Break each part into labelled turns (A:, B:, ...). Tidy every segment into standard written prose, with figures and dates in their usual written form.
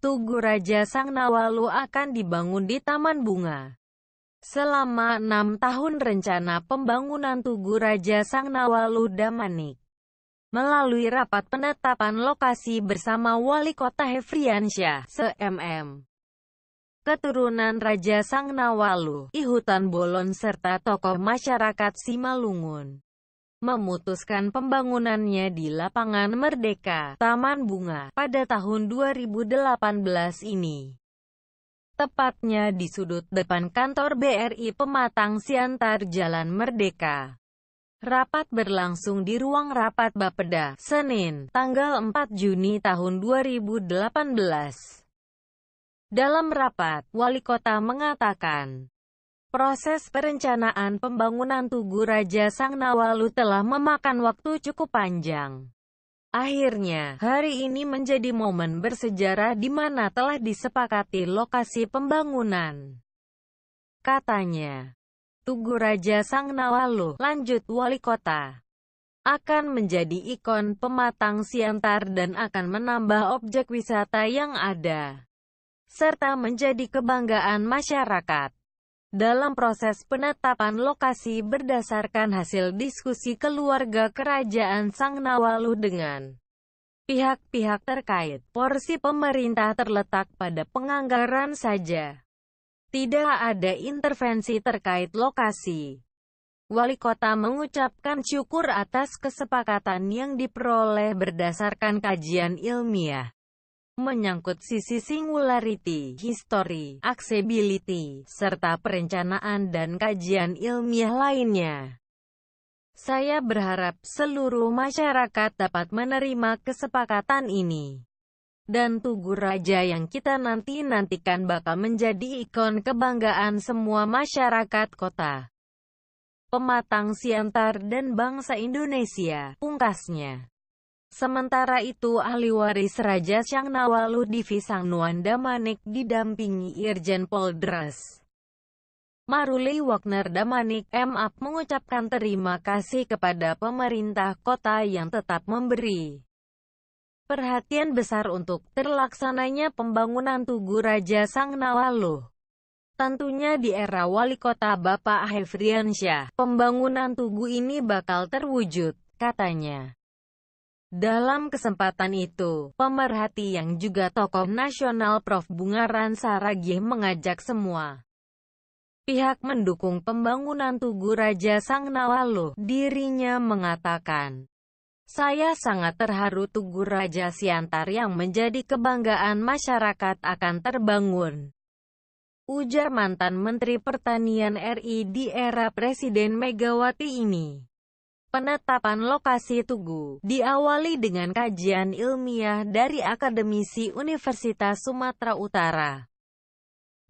A: Tugu Raja Sangnawalu akan dibangun di Taman Bunga. Selama 6 tahun rencana pembangunan Tugu Raja Sangnawalu Damanik. Melalui rapat penetapan lokasi bersama Wali Kota Hefriansyah, se-MM. Keturunan Raja Sangnawalu, I Hutan Bolon serta tokoh masyarakat Simalungun. Memutuskan pembangunannya di Lapangan Merdeka, Taman Bunga, pada tahun 2018 ini. Tepatnya di sudut depan kantor BRI Pematang Siantar Jalan Merdeka. Rapat berlangsung di ruang rapat Bapeda, Senin, tanggal 4 Juni tahun 2018. Dalam rapat, Wali Kota mengatakan, proses perencanaan pembangunan Tugu Raja Sangnawalu telah memakan waktu cukup panjang. Akhirnya, hari ini menjadi momen bersejarah di mana telah disepakati lokasi pembangunan. Katanya, Tugu Raja Sangnawalu, lanjut Wali Kota, akan menjadi ikon Pematang Siantar dan akan menambah objek wisata yang ada, serta menjadi kebanggaan masyarakat. Dalam proses penetapan lokasi berdasarkan hasil diskusi keluarga Kerajaan Sangnawalu dengan pihak-pihak terkait, porsi pemerintah terletak pada penganggaran saja. Tidak ada intervensi terkait lokasi. Wali Kota mengucapkan syukur atas kesepakatan yang diperoleh berdasarkan kajian ilmiah. Menyangkut sisi singularity, history, accessibility, serta perencanaan dan kajian ilmiah lainnya. Saya berharap seluruh masyarakat dapat menerima kesepakatan ini. Dan Tugu Raja yang kita nantikan bakal menjadi ikon kebanggaan semua masyarakat kota Pematang Siantar dan bangsa Indonesia, pungkasnya. Sementara itu ahli waris Raja Sangnawalu Divi Sangnuan Damanik didampingi Irjen Pol Drs. Maruli Wagner Damanik, MAP mengucapkan terima kasih kepada pemerintah kota yang tetap memberi perhatian besar untuk terlaksananya pembangunan Tugu Raja Sangnawalu. Tentunya di era Wali Kota Bapak Hefriansyah, pembangunan tugu ini bakal terwujud, katanya. Dalam kesempatan itu, pemerhati yang juga tokoh nasional Prof. Bungaran Saragih mengajak semua pihak mendukung pembangunan Tugu Raja Sangnawalu. Dirinya mengatakan, saya sangat terharu Tugu Raja Siantar yang menjadi kebanggaan masyarakat akan terbangun. Ujar mantan Menteri Pertanian RI di era Presiden Megawati ini. Penetapan lokasi tugu diawali dengan kajian ilmiah dari akademisi Universitas Sumatera Utara,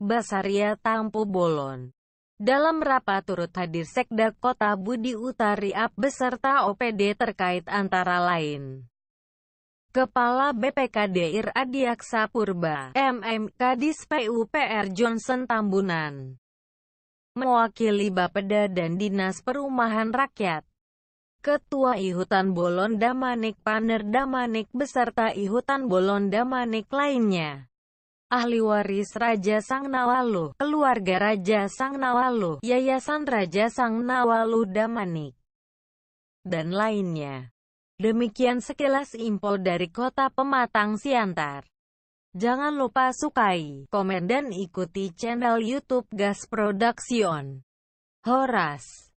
A: Basaria Tampu Bolon. Dalam rapat turut hadir Sekda Kota Budi Utariap beserta OPD terkait antara lain Kepala BPKD Adiaksa Purba, Kadis PUPR Johnson Tambunan, mewakili Bapeda dan Dinas Perumahan Rakyat. Ketua I Hutan Bolon Damanik Paner Damanik beserta I Hutan Bolon Damanik lainnya. Ahli waris Raja Sangnawalu, keluarga Raja Sangnawalu, Yayasan Raja Sangnawalu Damanik, dan lainnya. Demikian sekilas info dari Kota Pematang Siantar. Jangan lupa sukai, komen dan ikuti channel YouTube Gas Production. Horas.